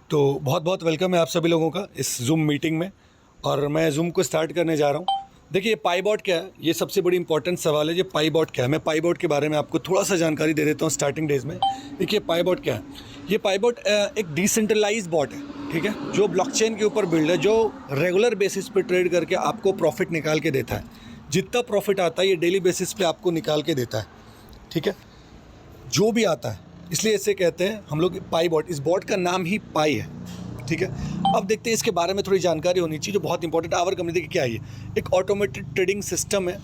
तो बहुत बहुत वेलकम है आप सभी लोगों का इस जूम मीटिंग में। और मैं जूम को स्टार्ट करने जा रहा हूँ। देखिए पाईबॉट क्या है, ये सबसे बड़ी इंपॉर्टेंट सवाल है। ये पाईबॉट क्या है, मैं पाईबॉट के बारे में आपको थोड़ा सा जानकारी दे देता हूँ स्टार्टिंग डेज में। देखिए पाईबॉट क्या है, ये पाईबॉट एक डिसेंट्रलाइज बॉट है, ठीक है, जो ब्लॉकचेन के ऊपर बिल्ड है, जो रेगुलर बेसिस पे ट्रेड करके आपको प्रॉफिट निकाल के देता है। जितना प्रॉफिट आता है ये डेली बेसिस पे आपको निकाल के देता है, ठीक है, जो भी आता है। इसलिए इसे कहते हैं हम लोग पाई बॉट। इस बॉट का नाम ही पाई है, ठीक है। अब देखते हैं इसके बारे में थोड़ी जानकारी होनी चाहिए जो बहुत इंपॉर्टेंट है। आवर कंपनी देखिए क्या है, ये एक ऑटोमेटेड ट्रेडिंग सिस्टम है।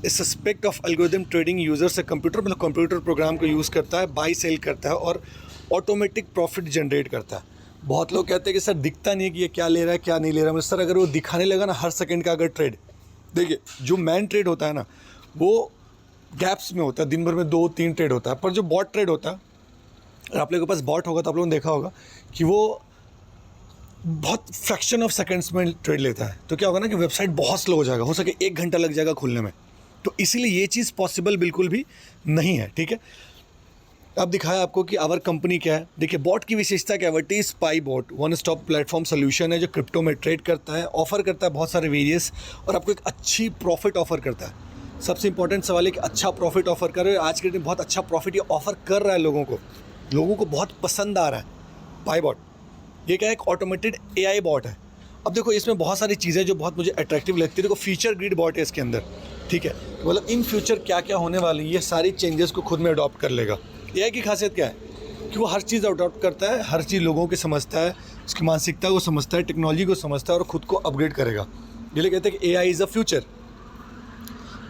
इस aspect of algorithm trading user से कंप्यूटर, मतलब कंप्यूटर प्रोग्राम को यूज़ करता है, बाई सेल करता है और ऑटोमेटिक प्रॉफिट जनरेट करता है। बहुत लोग कहते हैं कि सर दिखता नहीं है कि ये क्या ले रहा है क्या नहीं ले रहा है। सर अगर वो दिखाने लगा ना हर सेकेंड का अगर ट्रेड, देखिए जो मैन ट्रेड होता है ना वो गैप्स में होता है, दिन भर में 2-3 ट्रेड होता है। पर जो बॉट ट्रेड होता है, अगर आप लोगों के पास बॉट होगा तो आप लोगों ने देखा होगा कि वो बहुत फ्रैक्शन ऑफ सेकंड्स में ट्रेड लेता है। तो क्या होगा ना कि वेबसाइट बहुत स्लो हो जाएगा, हो सके 1 घंटा लग जाएगा खुलने में। तो इसीलिए ये चीज़ पॉसिबल बिल्कुल भी नहीं है, ठीक है। अब दिखाया आपको कि आवर कंपनी क्या है। देखिए बॉट की विशेषता क्या है, what is Pi bot. One stop platform solution है जो क्रिप्टो में ट्रेड करता है, ऑफर करता है बहुत सारे वेरियस, और आपको एक अच्छी प्रॉफिट ऑफर करता है। सबसे इंपॉर्टेंट सवाल है कि अच्छा प्रॉफिट ऑफर कर रहे हैं। आज के दिन बहुत अच्छा प्रॉफिट ये ऑफर कर रहा है लोगों को बहुत पसंद आ रहा है पाई बॉट। ये क्या है, एक ऑटोमेटेड एआई बॉट है। अब देखो इसमें बहुत सारी चीज़ें जो बहुत मुझे अट्रैक्टिव लगती है। देखो फीचर ग्रिड बॉट है इसके अंदर, ठीक है, मतलब इन फ्यूचर क्या क्या होने वाली है ये सारी चेंजेस को खुद में अडॉप्ट कर लेगा। एआई की खासियत क्या है कि वो हर चीज़ अडॉप्ट करता है, हर चीज़ लोगों की समझता है, उसकी मानसिकता को समझता है, टेक्नोलॉजी को समझता है और ख़ुद को अपग्रेड करेगा। ये कहते हैं कि एआई इज़ अ फ्यूचर।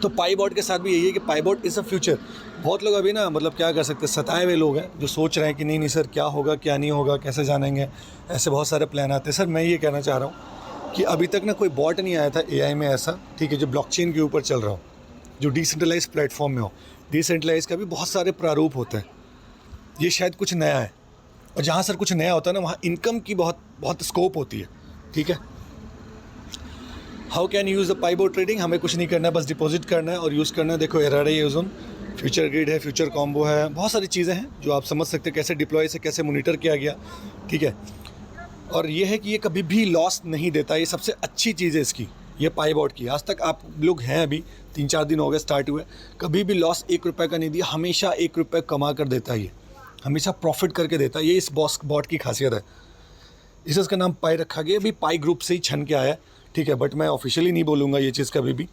तो पाई बॉट के साथ भी यही है कि पाई बॉट इज़ अ फ्यूचर। बहुत लोग अभी ना मतलब क्या कर सकते हैं, सताए हुए लोग हैं जो सोच रहे हैं कि नहीं सर क्या होगा क्या नहीं होगा, कैसे जानेंगे, ऐसे बहुत सारे प्लान आते हैं। सर मैं ये कहना चाह रहा हूँ कि अभी तक ना कोई बॉट नहीं आया था एआई में ऐसा, ठीक है, जो ब्लॉकचेन के ऊपर चल रहा हो, जो डिसेंट्रलाइज प्लेटफॉर्म में हो। डिसेंट्रलाइज का भी बहुत सारे प्रारूप होते हैं, ये शायद कुछ नया है। और जहाँ सर कुछ नया होता है ना वहाँ इनकम की बहुत बहुत स्कोप होती है, ठीक है। How can use the Pi bot trading, हमें कुछ नहीं करना है, बस डिपॉजिट करना है और यूज़ करना है। देखो एरआरआई यूज़न, फ्यूचर ग्रिड है, फ्यूचर कॉम्बो है, बहुत सारी चीज़ें हैं जो आप समझ सकते हैं कैसे डिप्लॉय से कैसे मोनिटर किया गया, ठीक है। और ये है कि ये कभी भी लॉस नहीं देता, ये सबसे अच्छी चीज़ है इसकी, ये पाई बॉट की। आज तक आप लोग हैं अभी 3-4 दिन हो गए स्टार्ट हुए, कभी भी लॉस 1 रुपये का नहीं दिया, हमेशा 1 रुपये कमा कर देता है, ये हमेशा प्रॉफिट करके देता है। ये इस बॉट की खासियत है, इसका नाम पाई रखा गया। अभी पाई ग्रुप से ही छन के आया है, ठीक है, बट मैं ऑफिशियली नहीं बोलूँगा ये चीज़ कभी भी,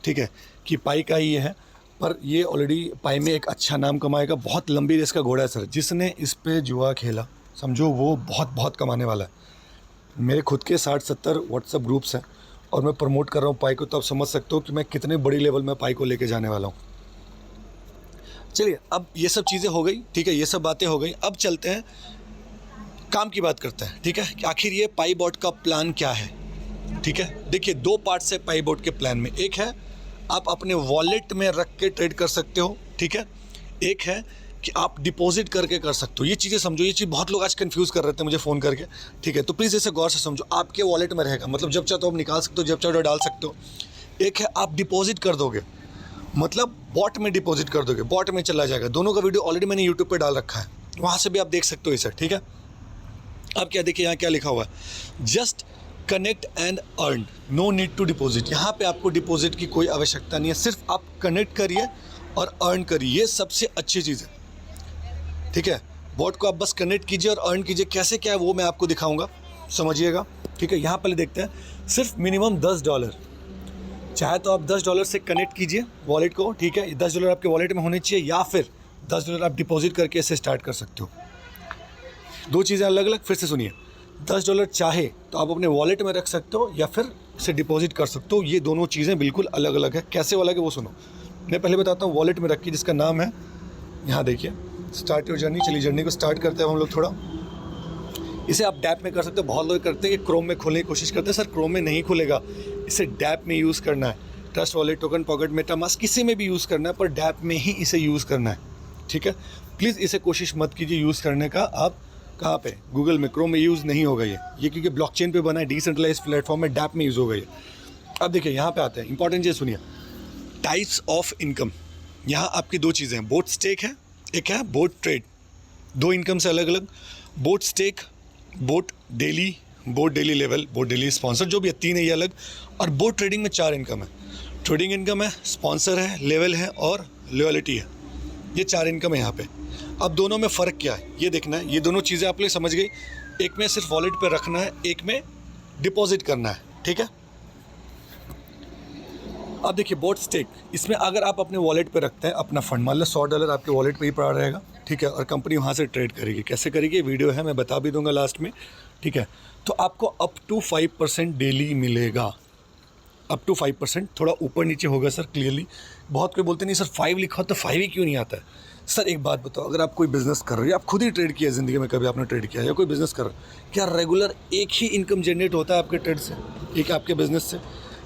ठीक है, कि पाई का ही ये है। पर ये ऑलरेडी पाई में एक अच्छा नाम कमाएगा। बहुत लंबी रेस का घोड़ा है सर, जिसने इस पे जुआ खेला समझो वो बहुत बहुत कमाने वाला है। मेरे खुद के 60-70 व्हाट्सएप ग्रुप्स हैं और मैं प्रमोट कर रहा हूँ पाई को, तो आप समझ सकते हो कि मैं कितने बड़ी लेवल में पाई को लेके जाने वाला हूँ। चलिए अब ये सब चीज़ें हो गई, ठीक है, ये सब बातें हो गई। अब चलते हैं काम की बात करते हैं, ठीक है, कि आखिर ये पाई बॉट का प्लान क्या है, ठीक है। देखिए 2 पार्ट्स है पाई बॉट के प्लान में। एक है आप अपने वॉलेट में रख के ट्रेड कर सकते हो, ठीक है। एक है कि आप डिपॉजिट करके कर सकते हो। ये चीज़ें समझो, ये चीज़ बहुत लोग आज कंफ्यूज कर रहे थे मुझे फ़ोन करके, ठीक है। तो प्लीज़ इसे गौर से समझो, आपके वॉलेट में रहेगा, मतलब जब चाहो तो आप निकाल सकते हो, जब चाहो तो डाल सकते हो। एक है आप डिपॉजिट कर दोगे, मतलब बॉट में डिपॉजिट कर दोगे, बॉट में चला जाएगा। दोनों का वीडियो ऑलरेडी मैंने यूट्यूब पर डाल रखा है, वहाँ से भी आप देख सकते हो इसे, ठीक है। अब क्या देखिए यहाँ क्या लिखा हुआ है, just connect and earn, no need to deposit. यहाँ पे आपको डिपॉजिट की कोई आवश्यकता नहीं है, सिर्फ आप कनेक्ट करिए और अर्न करिए, ये सबसे अच्छी चीज़ है, ठीक है। बॉट को आप बस कनेक्ट कीजिए और अर्न कीजिए। कैसे क्या है वो मैं आपको दिखाऊंगा, समझिएगा, ठीक है। यहाँ पहले देखते हैं, सिर्फ मिनिमम $10, चाहे तो आप $10 से कनेक्ट कीजिए वॉलेट को, ठीक है। $10 आपके वॉलेट में होने चाहिए, या फिर $10 आप डिपॉजिट करके इसे स्टार्ट कर सकते हो। 2 चीज़ें अलग अलग, फिर से सुनिए। $10 चाहे तो आप अपने वॉलेट में रख सकते हो या फिर इसे डिपॉजिट कर सकते हो, ये दोनों चीज़ें बिल्कुल अलग अलग है। कैसे वाला है वो सुनो, मैं पहले बताता हूँ। वॉलेट में रखिए जिसका नाम है, यहाँ देखिए, स्टार्ट योर जर्नी। चलिए जर्नी को स्टार्ट करते हैं हम लोग थोड़ा। इसे आप डैप में कर सकते हो। बहुत लोग करते हैं कि क्रोम में खोलने की कोशिश करते हैं, सर क्रोम में नहीं खुलेगा, इसे डैप में यूज़ करना है। Trust wallet, token pocket, MetaMask किसी में भी यूज़ करना है, पर डैप में ही इसे यूज़ करना है, ठीक है। प्लीज़ इसे कोशिश मत कीजिए यूज़ करने का। आप कहाँ पे, गूगल में, क्रोम में यूज़ नहीं होगा ये क्योंकि ब्लॉकचेन पे बना है, डिसेंट्रलाइज प्लेटफॉर्म में, डैप में यूज़ होगा ये। अब देखिए यहाँ पे आते हैं, इंपॉर्टेंट चीज़ सुनिए, टाइप्स ऑफ इनकम। यहाँ आपकी 2 चीज़ें हैं, बोट स्टेक है, एक है बोट ट्रेड। 2 इनकम से अलग अलग। Bot stake bot daily level, bot daily sponsor, जो भी है 3 है ये अलग। और बोट ट्रेडिंग में 4 इनकम है। ट्रेडिंग इनकम है, स्पॉन्सर है, लेवल है और लॉयल्टी है। ये 4 इनकम है यहाँ पे। अब दोनों में फ़र्क क्या है ये देखना है। ये दोनों चीज़ें आप लोग समझ गई। एक में सिर्फ वॉलेट पे रखना है, एक में डिपॉजिट करना है, ठीक है। अब देखिए बोट स्टेक, इसमें अगर आप अपने वॉलेट पे रखते हैं अपना फंड, मान लो $100 आपके वॉलेट पे ही पड़ा रहेगा, ठीक है, और कंपनी वहाँ से ट्रेड करेगी। कैसे करेगी वीडियो है, मैं बता भी दूंगा लास्ट में, ठीक है। तो आपको अप टू 5% डेली मिलेगा, अप टू 5%। थोड़ा ऊपर नीचे होगा सर, क्लियरली। बहुत कोई बोलते नहीं सर 5 लिखा हो तो 5 ही क्यों नहीं आता है। सर एक बात बताओ, अगर आप कोई बिज़नेस कर रहे हो, आप खुद ही ट्रेड किया ज़िंदगी में, कभी आपने ट्रेड किया या कोई बिज़नेस कर रहे हो, क्या रेगुलर एक ही इनकम जनरेट होता है आपके ट्रेड से, एक आपके बिज़नेस से?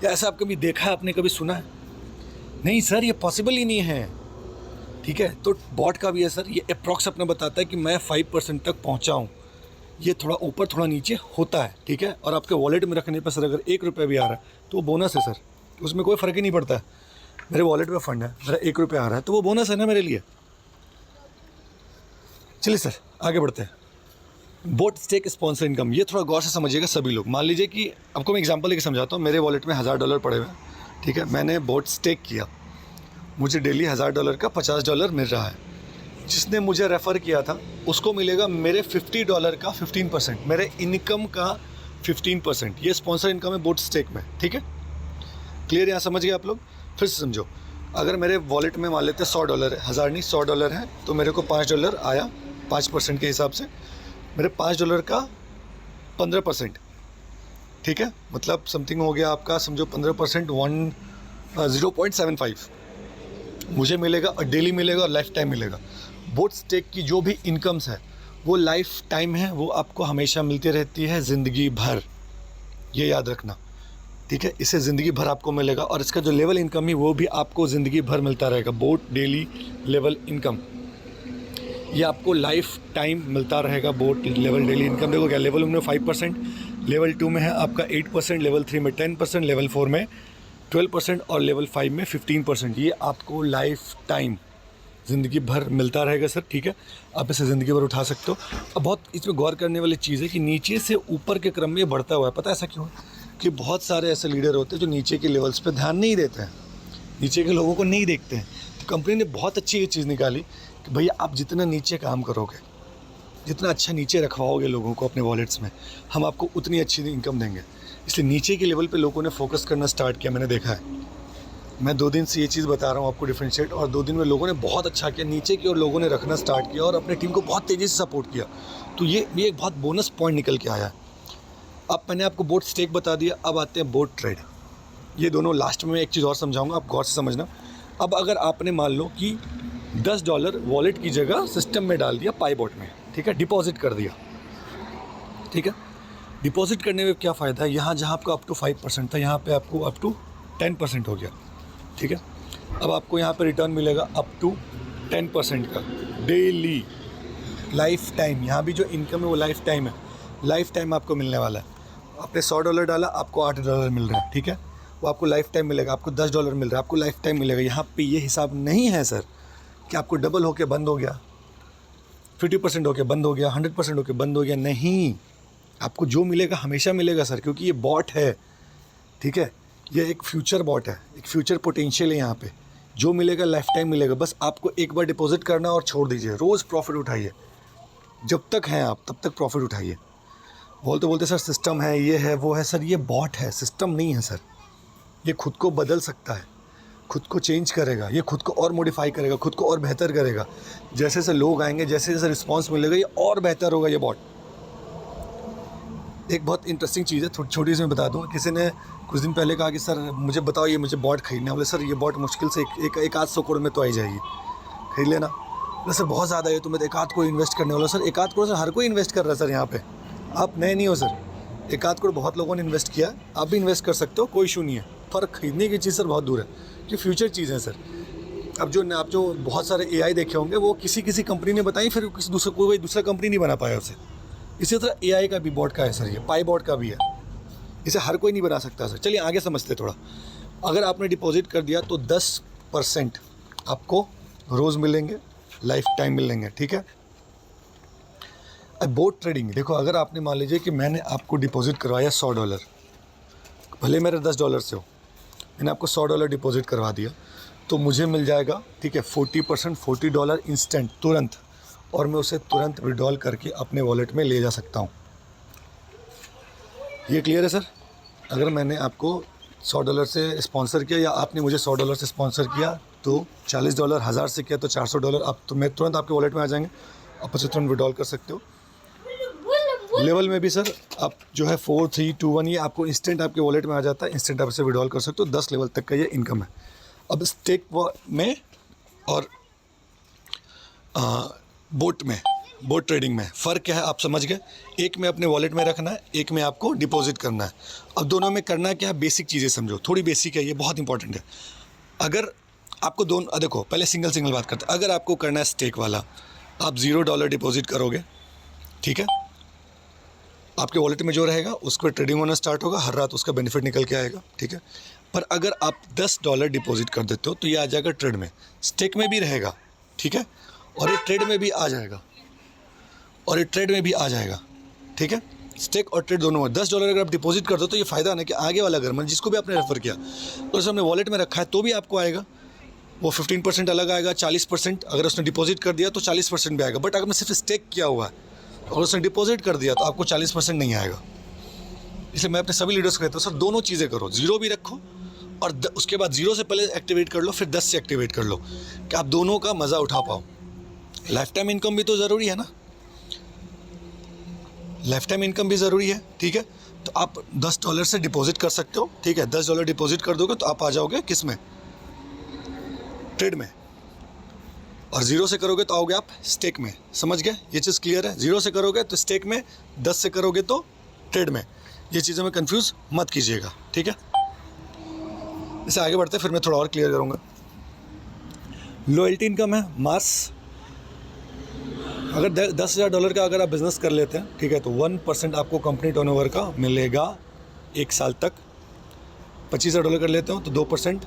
या ऐसा आप कभी देखा है, आपने कभी सुना है? नहीं सर, ये पॉसिबल ही नहीं है, ठीक है। तो बॉट का भी है सर, ये अप्रॉक्स अपना बताता है कि मैं 5% तक पहुँचा हूँ। ये थोड़ा ऊपर थोड़ा नीचे होता है, ठीक है। और आपके वॉलेट में रखने पर सर अगर ₹1 भी आ रहा है तो वो बोनस है सर, उसमें कोई फ़र्क ही नहीं पड़ता है। मेरे वॉलेट में फ़ंड है, मेरा ₹1 आ रहा है तो वो बोनस है ना मेरे लिए। चलिए सर आगे बढ़ते हैं। बोट स्टेक स्पॉन्सर इनकम, ये थोड़ा गौर से समझिएगा सभी लोग। मान लीजिए कि आपको मैं एग्जांपल लेके समझाता हूँ। मेरे वॉलेट में $1000 पड़े हुए हैं, ठीक है। मैंने बोट स्टेक किया, मुझे डेली $1000 का $50 मिल रहा है। जिसने मुझे रेफ़र किया था उसको मिलेगा मेरे $50 का 15%, मेरे इनकम का 15%। ये स्पॉन्सर इनकम है बोट स्टेक में, ठीक है। क्लियर यहाँ समझ गए आप लोग? फिर से समझो, अगर मेरे वॉलेट में मान लेते $100 है, 1000 नहीं $100 है, तो मेरे को $5 आया 5% के हिसाब से। मेरे $5 का 15%, ठीक है, मतलब समथिंग हो गया आपका, समझो 15% 0.75 मुझे मिलेगा, और डेली मिलेगा और लाइफ टाइम मिलेगा। बोट स्टेक की जो भी इनकम्स है वो लाइफ टाइम है, वो आपको हमेशा मिलती रहती है ज़िंदगी भर, ये याद रखना, ठीक है। इसे ज़िंदगी भर आपको मिलेगा। और इसका जो लेवल इनकम है वो भी आपको ज़िंदगी भर मिलता रहेगा। बोट डेली लेवल इनकम, ये आपको लाइफ टाइम मिलता रहेगा। बोट लेवल डेली इनकम देखो क्या, लेवल 1 में 5%, लेवल 2 में है आपका 8%, लेवल 3 में 10%, लेवल 4 में 12% और लेवल 5 में 15%। ये आपको लाइफ टाइम ज़िंदगी भर मिलता रहेगा सर, ठीक है। आप इसे ज़िंदगी भर उठा सकते हो। अब बहुत इसमें गौर करने वाली चीज़ है कि नीचे से ऊपर के क्रम में ये बढ़ता हुआ है। पता है ऐसा क्यों है? कि बहुत सारे ऐसे लीडर होते हैं जो नीचे के लेवल्स पे ध्यान नहीं देते हैं, नीचे के लोगों को नहीं देखते हैं। तो कंपनी ने बहुत अच्छी ये चीज़ निकाली कि भैया आप जितना नीचे काम करोगे, जितना अच्छा नीचे रखवाओगे लोगों को अपने वॉलेट्स में, हम आपको उतनी अच्छी इनकम देंगे। इसलिए नीचे के लेवल पे लोगों ने फोकस करना स्टार्ट किया, मैंने देखा है। मैं 2 दिन से ये चीज़ बता रहा हूँ आपको डिफरेंशिएट, और 2 दिन में लोगों ने बहुत अच्छा किया नीचे की, और लोगों ने रखना स्टार्ट किया और अपनी टीम को बहुत तेज़ी से सपोर्ट किया। तो ये एक बहुत बोनस पॉइंट निकल के आया है। अब मैंने आपको बोट स्टेक बता दिया, अब आते हैं बोट ट्रेड। ये दोनों लास्ट में एक चीज़ और समझाऊंगा, आप गौर से समझना। अब अगर आपने मान लो कि $10 वॉलेट की जगह सिस्टम में डाल दिया, पाईबॉट में, ठीक है, डिपॉजिट कर दिया, ठीक है। डिपॉजिट करने में क्या फ़ायदा है, यहाँ जहाँ आपका अप टू 5% था, यहाँ पे आपको अप टू 10% हो गया, ठीक है। अब आपको यहाँ पे रिटर्न मिलेगा अप टू 10% का डेली, लाइफ टाइम। यहाँ भी जो इनकम है वो लाइफ टाइम है, लाइफ टाइम आपको मिलने वाला है। आपने $100 डाला, आपको $8 मिल रहा है, ठीक है। वो आपको लाइफ टाइम मिलेगा। आपको $10 मिल रहा है, आपको लाइफ टाइम मिलेगा। यहाँ पे ये हिसाब नहीं है सर कि आपको डबल होके बंद हो गया, 50% होके बंद हो गया, 100% होके बंद हो गया। नहीं, आपको जो मिलेगा हमेशा मिलेगा सर, क्योंकि ये बॉट है, ठीक है। ये एक फ्यूचर बॉट है, एक फ्यूचर पोटेंशियल है। यहाँ पे जो मिलेगा लाइफ टाइम मिलेगा। बस आपको एक बार डिपॉजिट करना और छोड़ दीजिए, रोज़ प्रॉफिट उठाइए। जब तक हैं आप तब तक प्रॉफिट उठाइए। बोलते सर सिस्टम है, ये है, वो है। सर ये बॉट है, सिस्टम नहीं है सर। ये खुद को बदल सकता है, खुद को चेंज करेगा, ये खुद को और मॉडिफाई करेगा, खुद को और बेहतर करेगा। जैसे जैसे लोग आएंगे, जैसे जैसे रिस्पांस मिलेगा, ये और बेहतर होगा ये बॉट। एक बहुत इंटरेस्टिंग चीज़ है, छोटी सी मैं बता दूँ। किसी ने कुछ दिन पहले कहा कि सर मुझे बताओ, ये मुझे बॉट खरीदना है। बोले सर ये बॉट मुश्किल से एक आध 100 करोड़ में तो आई जाएगी, खरीद लेना। बोले सर बहुत ज़्यादा है, तो मैं एक आध करोड़ इन्वेस्ट करने वाला। सर 1 आध करोड़ सर हर कोई इन्वेस्ट कर रहा है सर, यहाँ पे आप नए नहीं हो सर। 1 आध करोड़ बहुत लोगों ने इन्वेस्ट किया, आप भी इन्वेस्ट कर सकते हो, कोई इशू नहीं है। पर खरीदने की चीज़ सर बहुत दूर है, कि फ्यूचर चीज़ है सर। अब आप जो बहुत सारे AI देखे होंगे, वो किसी कंपनी ने बताई, फिर कोई दूसरा कंपनी नहीं बना पाया उसे। इसी तरह AI का भी बॉट का है सर, ये पाईबॉट का भी है। इसे हर कोई नहीं बना सकता सर। चलिए आगे समझते थोड़ा। अगर आपने डिपॉजिट कर दिया तो 10% आपको रोज़ मिलेंगे, लाइफ टाइम मिलेंगे, ठीक है। बोट ट्रेडिंग देखो, अगर आपने मान लीजिए कि मैंने आपको डिपॉजिट करवाया $100, भले मेरे $10 से हो, मैंने आपको $100 डिपॉजिट करवा दिया, तो मुझे मिल जाएगा, ठीक है, 40% $40 इंस्टेंट, तुरंत, और मैं उसे तुरंत विड्रॉल करके अपने वॉलेट में ले जा सकता हूँ। ये क्लियर है सर? अगर मैंने आपको $100 से स्पॉन्सर किया या आपने मुझे $100 से स्पॉन्सर किया, तो $40, 1000 से किया तो $400, अब तो मैं तुरंत आपके वॉलेट में आ जाएंगे, आप उसे तुरंत विड्रॉल कर सकते हो। लेवल में भी सर आप जो है 4, 3, 2, 1 ये आपको इंस्टेंट आपके वॉलेट में आ जाता है, इंस्टेंट आप इसे विड्रॉल कर सकते हो। 10 लेवल तक का ये इनकम है। अब स्टेक में और बोट ट्रेडिंग में फ़र्क क्या है आप समझ गए? एक में अपने वॉलेट में रखना है, एक में आपको डिपॉजिट करना है। अब दोनों में करना है क्या है, बेसिक चीज़ें समझो, थोड़ी बेसिक है, ये बहुत इंपॉर्टेंट है। अगर आपको दोनों, देखो पहले सिंगल बात करते हैं। अगर आपको करना है स्टेक वाला, आप $0 डिपॉजिट करोगे, ठीक है, आपके वॉलेट में जो रहेगा उस पर ट्रेडिंग होना स्टार्ट होगा, हर रात उसका बेनिफिट निकल के आएगा, ठीक है। पर अगर आप $10 डिपॉजिट कर देते हो तो ये आ जाएगा ट्रेड में, स्टेक में भी रहेगा, ठीक है, और ये ट्रेड में भी आ जाएगा, ठीक है। स्टेक और ट्रेड दोनों में $10 अगर आप डिपॉजिट कर दो तो ये फ़ायदा है कि आगे वाला अगर मतलब जिसको भी आपने रेफर किया और उसे हमने वॉलेट में रखा है तो भी आपको आएगा, वो 15% अलग आएगा, 40% अगर उसने डिपॉजिट कर दिया तो 40% भी आएगा। बट अगर मैं सिर्फ स्टेक किया हुआ है और उसने डिपॉजिट कर दिया तो आपको 40% नहीं आएगा। इसलिए मैं अपने सभी लीडर्स को कहता हूँ, सर दोनों चीज़ें करो, 0 भी रखो और उसके बाद 0 से पहले एक्टिवेट कर लो, फिर 10 से एक्टिवेट कर लो, कि आप दोनों का मज़ा उठा पाओ। लाइफ टाइम इनकम भी तो ज़रूरी है ना, लाइफ टाइम इनकम भी ज़रूरी है, ठीक है। तो आप $10 से डिपॉजिट कर सकते हो, ठीक है, $10 डिपॉजिट कर दोगे तो आप आ जाओगे किस में, ट्रेड में, और 0 से करोगे तो आओगे आप स्टेक में। समझ गए? ये चीज़ क्लियर है? 0 से करोगे तो स्टेक में, 10 से करोगे तो ट्रेड में। ये चीज़ों में कंफ्यूज मत कीजिएगा, ठीक है। इससे आगे बढ़ते फिर मैं थोड़ा और क्लियर करूँगा। लॉयल्टी इनकम है मास। अगर $10,000 का अगर आप बिज़नेस कर लेते हैं, ठीक है, तो 1% आपको कंपनी टर्नओवर का मिलेगा 1 साल तक। $25,000 कर लेते हो तो 2%,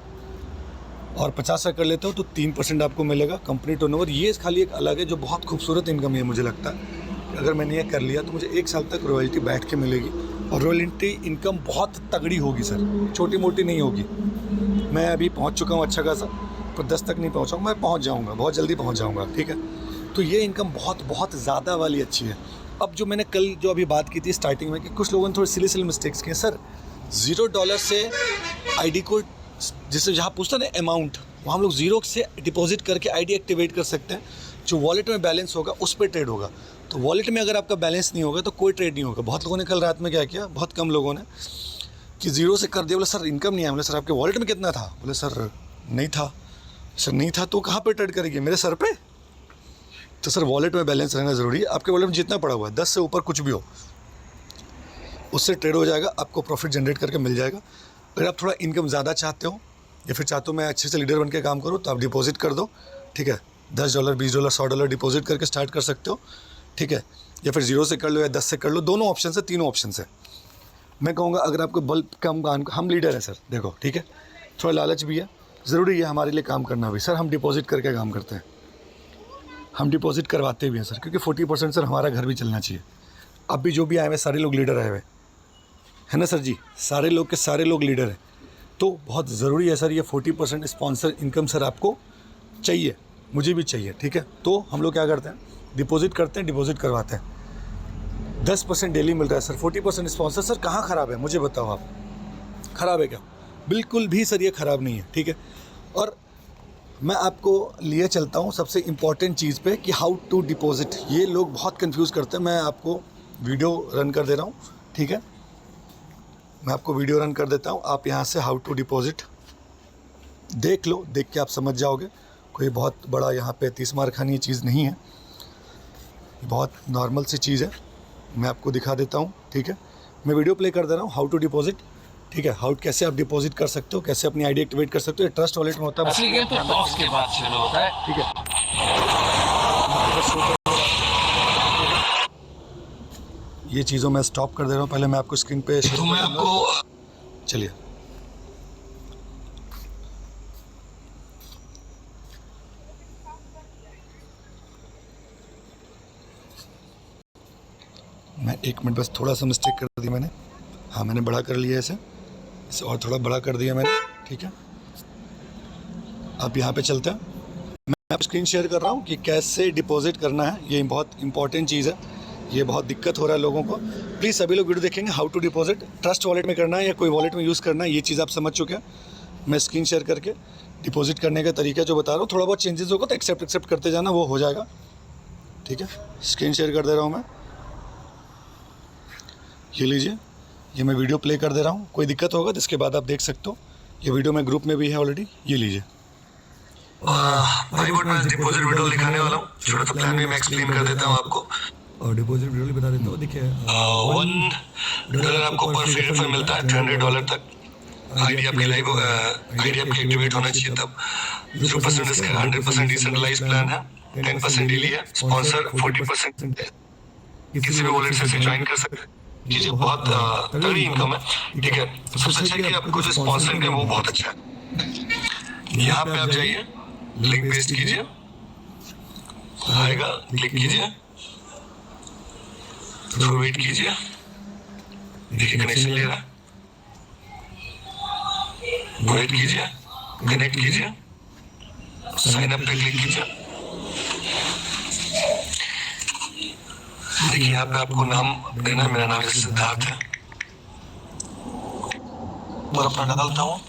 और 50 का कर लेते हो तो 3% आपको मिलेगा कंपनी टर्नओवर। ये खाली एक अलग है जो बहुत खूबसूरत इनकम है। मुझे लगता है अगर मैंने ये कर लिया तो मुझे 1 साल तक रॉयल्टी बैठ के मिलेगी, और रॉयल्टी इनकम बहुत तगड़ी होगी सर, छोटी मोटी नहीं होगी। मैं अभी पहुंच चुका हूं अच्छा खासा, पर 10 तक नहीं पहुंचा हूं, मैं पहुंच जाऊंगा, बहुत जल्दी पहुंच जाऊंगा, ठीक है। तो ये इनकम बहुत बहुत ज़्यादा वाली अच्छी है। अब जो मैंने कल जो अभी बात की थी स्टार्टिंग में कि कुछ लोगों ने थोड़े सिली मिस्टेक्स किए, सर $0 से आईडी को, जिससे जहाँ पूछता ना अमाउंट, वहाँ हम लोग 0 से डिपॉजिट करके आईडी एक्टिवेट कर सकते हैं। जो वॉलेट में बैलेंस होगा उस पर ट्रेड होगा। तो वॉलेट में अगर आपका बैलेंस नहीं होगा तो कोई ट्रेड नहीं होगा। बहुत लोगों ने कल रात में क्या किया, बहुत कम लोगों ने, कि 0 से कर दिया, बोले सर इनकम नहीं आया। बोले सर आपके वॉलेट में कितना था? बोले सर नहीं था। सर नहीं था तो कहाँ पर ट्रेड करेंगे, मेरे सर पे? तो सर वॉलेट में बैलेंस रहना ज़रूरी है। आपके वॉलेट में जितना पड़ा हुआ है 10 से ऊपर कुछ भी हो, उससे ट्रेड हो जाएगा, आपको प्रॉफिट जनरेट करके मिल जाएगा। अगर आप थोड़ा इनकम ज़्यादा चाहते हो या फिर चाहते हो मैं अच्छे से लीडर बन के काम करूँ, तो आप डिपॉजिट कर दो, ठीक है। $10, $20, $100 डिपॉजिट करके स्टार्ट कर सकते हो, ठीक है। या फिर 0 से कर लो या 10 से कर लो, दोनों ऑप्शन है, तीनों ऑप्शन है। मैं कहूँगा अगर आपको बल्ब कम, हम लीडर हैं सर, देखो ठीक है, थोड़ा लालच भी है, ज़रूरी है हमारे लिए काम करना भी। सर हम डिपॉजिट करके काम करते हैं, हम डिपॉजिट करवाते भी हैं सर, क्योंकि 40% सर हमारा घर भी चलना चाहिए। अब भी जो भी आए हुए सारे लोग लीडर आए हुए है ना सर जी, सारे लोग के सारे लोग लीडर हैं। तो बहुत ज़रूरी है सर ये 40% स्पॉन्सर इनकम सर आपको चाहिए, मुझे भी चाहिए, ठीक है। तो हम लोग क्या करते हैं, डिपॉजिट करते हैं, डिपॉजिट करवाते हैं। 10% डेली मिल रहा है सर, 40% स्पॉन्सर। सर कहाँ ख़राब है मुझे बताओ, आप ख़राब है क्या? बिल्कुल भी सर ये ख़राब नहीं है, ठीक है। और मैं आपको लिए चलता हूँ सबसे इम्पॉर्टेंट चीज़ पे कि हाउ टू डिपॉजिट। ये लोग बहुत कंफ्यूज करते हैं। मैं आपको वीडियो रन कर दे रहा हूँ, ठीक है, मैं आपको वीडियो रन कर देता हूँ। आप यहाँ से हाउ टू डिपॉजिट देख लो, देख के आप समझ जाओगे। कोई बहुत बड़ा यहाँ पे 30 मार खानी चीज़ नहीं है, बहुत नॉर्मल सी चीज़ है। मैं आपको दिखा देता हूँ, ठीक है। मैं वीडियो प्ले कर दे रहा हूँ, हाउ टू डिपॉजिट, ठीक है। हाउ कैसे आप डिपॉजिट कर सकते हो, कैसे अपनी आईडी एक्टिवेट कर सकते हो। ये ट्रस्ट वॉलेट में होता है, असली गेम तो टॉस के बाद शुरू होता है, ठीक है। ये चीज़ों में स्टॉप कर दे रहा हूँ। पहले मैं आपको स्क्रीन पे तो मैं आपको, चलिए मैं 1 मिनट बस थोड़ा सा मिस्टेक कर दी मैंने। हाँ मैंने बड़ा कर लिया इसे और थोड़ा बड़ा कर दिया मैंने, ठीक है। अब यहाँ पे चलते हैं। मैं आप स्क्रीन शेयर कर रहा हूँ कि कैसे डिपॉजिट करना है। ये बहुत इंपॉर्टेंट चीज़ है, ये बहुत दिक्कत हो रहा है लोगों को। प्लीज़ सभी लोग वीडियो देखेंगे। How to deposit, trust wallet में करना है या कोई वॉलेट में यूज़ करना है, ये चीज़ आप समझ चुके हैं। मैं स्क्रीन शेयर करके डिपॉजिट करने का तरीका जो बता रहा हूँ, थोड़ा बहुत चेंजेस होगा तो एक्सेप्ट करते जाना, वो हो जाएगा, ठीक है। स्क्रीन शेयर कर दे रहा हूँ मैं, ये लीजिए, ये मैं वीडियो प्ले कर दे रहा हूँ। कोई दिक्कत होगा तो इसके बाद आप देख सकते हो। ये वीडियो मैं ग्रुप में भी है ऑलरेडी, ये लीजिए। पाईबॉट में डिपॉजिट विड्रॉल दिखाने वाला हूँ। छोटा सा प्लान भी मैं एक्सप्लेन कर देता हूँ आपको। और डिपॉजिट विड्रॉल बता देता हूँ। देखिए $1 आपको पर फ्री रेफर मिलता है $300 तक। आईडी आपकी लाइव आईडी आपकी एक्टिवेट होना चाहिए तब। 0% रिस्क है, 100% डिसेंट्रलाइज्ड प्लान है, 10% डेली है, स्पॉन्सर 40%। किसी भी वॉलेट से ज्वाइन कर सकते हैं। चीजें बहुत तगड़ी इनकम है, ठीक है। सबसे अच्छा है कि आपको जो स्पॉन्सर इनकम वो बहुत अच्छा है। यहाँ पे आप जाइए, लिंक पेस्ट कीजिए, आएगा, क्लिक कीजिए, थोड़ा वेट कीजिए, देखिए कनेक्शन ले रहा है, वेट कीजिए, कनेक्ट कीजिए, साइन अप पे क्लिक कीजिए। देखिए यहाँ पे आपको नाम देना है। मेरा नाम सिद्धार्थ है और अपना डालता हूँ।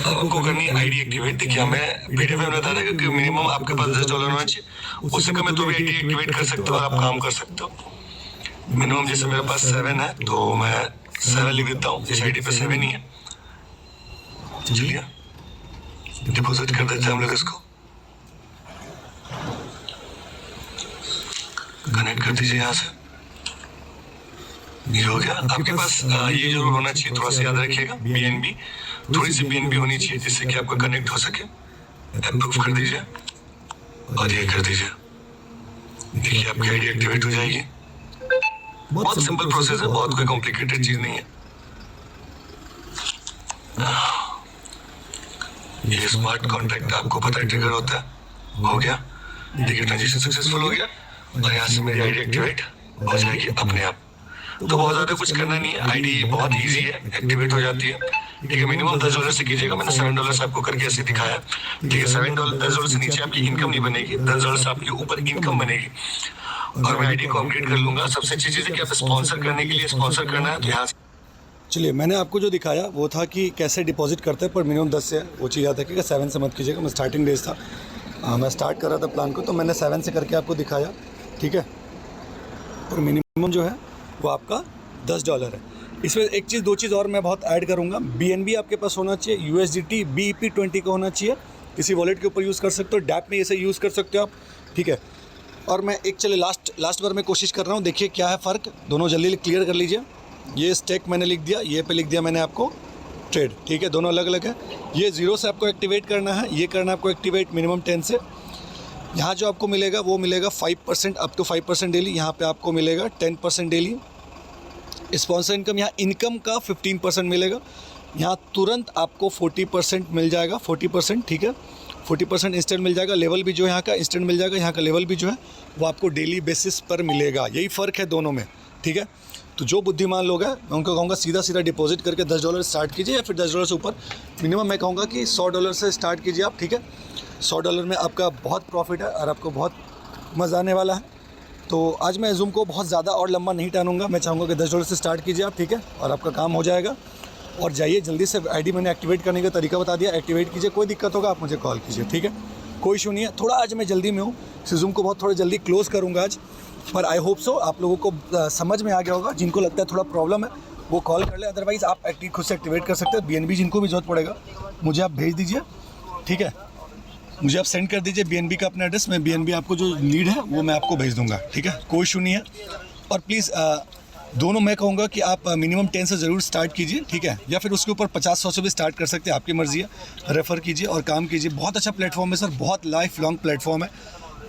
आपको करनी आईडी एक्टिवेट। देखिए हमें वीडियो में बता रहा है कि मिनिमम आपके पास $10 होना चाहिए, उससे कम है तो भी आईडी एक्टिवेट कर सकते हो और आप काम कर सकते हो। मिनिमम जैसे मेरे पास 7 है तो मैं 7 लिख देता हूँ। इस आईडी पे 7 ही है। चलिए डिपॉजिट कर देते हैं हम लोग इसको। कनेक्ट कर दीजिए यहाँ से, ये हो गया। आपके पास ये जरूर होना चाहिए, थोड़ा सा याद रखिएगा, BNB, थोड़ी सी BNB होनी चाहिए जिससे कि आपका कनेक्ट हो सके। अप्रूव कर दीजिए और ये कर दीजिए। देखिए आपकी आईडी एक्टिवेट हो जाएगी। बहुत सिंपल प्रोसेस है, बहुत कोई कॉम्प्लिकेटेड चीज नहीं है। ये स्मार्ट कॉन्ट्रैक्ट आपको पता है ट्रिगर होता है। हो गया, देखिए ट्रांजेक्शन सक्सेसफुल हो गया और यहाँ से मेरी आईडी एक्टिवेट हो जाएगी अपने आप। तो बहुत ज्यादा कुछ करना नहीं है, आईडी बहुत इजी है, एक्टिवेट हो जाती है। ठीक है, मिनिमम $10 से कीजिएगा। मैंने $7 आपको करके ऐसे दिखाया। ठीक है, $10 से नीचे आपकी इनकम नहीं बनेगी, $10 से आपके ऊपर इनकम बनेगी। और मैं आईडी को अपडेट कर लूंगा। सबसे अच्छी चीज है कि आप स्पॉन्सर करने के लिए स्पॉन्सर करना है तो यहाँ से। चलिए, मैंने आपको जो दिखाया वो था कि कैसे डिपॉजिट करते हैं, पर मिनिमम 10 से है। वो चीज़ याद रखिएगा, 7 से मत कीजिएगा। मैं स्टार्टिंग डेज था, मैं स्टार्ट कर रहा था प्लान को, तो मैंने 7 से करके आपको दिखाया, ठीक है। और मिनिमम जो है वो आपका $10 है। इसमें एक चीज़, दो चीज़ और मैं बहुत ऐड करूँगा। BNB आपके पास होना चाहिए, USDT BEP20 का होना चाहिए। किसी वॉलेट के ऊपर यूज़ कर सकते हो, डैप में इसे यूज़ कर सकते हो आप, ठीक है। और मैं एक चलिए लास्ट बार मैं कोशिश कर रहा हूँ, देखिए क्या है फ़र्क, दोनों जल्दी क्लियर कर लीजिए। ये स्टेक मैंने लिख दिया, ये पे लिख दिया मैंने आपको ट्रेड, ठीक है, दोनों अलग अलग है। ये 0 से आपको एक्टिवेट करना है, ये करना है आपको एक्टिवेट मिनिमम 10 से। यहाँ जो आपको मिलेगा वो मिलेगा 5%, अप टू 5% डेली। यहाँ पे आपको मिलेगा 10% डेली। स्पॉन्सर इनकम, यहाँ इनकम का 15% मिलेगा। यहाँ तुरंत आपको 40% मिल जाएगा, 40%, ठीक है, 40% इंस्टेंट मिल जाएगा। लेवल भी जो है यहाँ का इंस्टेंट मिल जाएगा, यहाँ का लेवल भी जो है वो आपको डेली बेसिस पर मिलेगा। यही फ़र्क है दोनों में, ठीक है। तो जो बुद्धिमान लोग हैं, मैं उनको कहूँगा सीधा डिपॉजिट करके $10 स्टार्ट कीजिए, या फिर $10 से ऊपर मिनिमम मैं कहूँगा कि $100 से स्टार्ट कीजिए आप, ठीक है। $100 में आपका बहुत प्रॉफिट है और आपको बहुत मज़ा आने वाला है। तो आज मैं ज़ूम को बहुत ज़्यादा और लंबा नहीं टानूंगा। मैं चाहूँगा कि $10 से स्टार्ट कीजिए आप, ठीक है, और आपका काम हो जाएगा। और जाइए जल्दी से, आईडी मैंने एक्टिवेट करने का तरीका बता दिया, एक्टिवेट कीजिए। कोई दिक्कत होगा आप मुझे कॉल कीजिए, ठीक है, कोई इशू नहीं है। थोड़ा आज मैं जल्दी में हूँ, ज़ूम को बहुत थोड़ा जल्दी क्लोज़ करूँगा आज, पर आई होप सो आप लोगों को समझ में आ गया होगा। जिनको लगता है थोड़ा प्रॉब्लम है वो कॉल कर ले, अदरवाइज़ आप खुद से एक्टिवेट कर सकते हैं। BNB जिनको भी जरूरत पड़ेगा मुझे आप भेज दीजिए, ठीक है, मुझे आप सेंड कर दीजिए BNB का अपना एड्रेस। मैं BNB आपको जो नीड है वो मैं आपको भेज दूंगा, ठीक है, कोई इशू नहीं है। और प्लीज़ दोनों मैं कहूँगा कि आप मिनिमम 10 से ज़रूर स्टार्ट कीजिए, ठीक है, या फिर उसके ऊपर 50-100 से भी स्टार्ट कर सकते हैं, आपकी मर्ज़ी है। रेफ़र कीजिए और काम कीजिए। बहुत अच्छा प्लेटफॉर्म है सर, बहुत लाइफ लॉन्ग प्लेटफॉर्म है,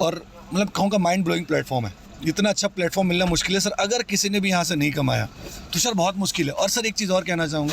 और मतलब कहूँगा माइंड ब्लोइंग प्लेटफॉर्म है। इतना अच्छा प्लेटफॉर्म मिलना मुश्किल है सर। अगर किसी ने भी यहाँ से नहीं कमाया तो सर बहुत मुश्किल है। और सर एक चीज़ और कहना चाहूँगा,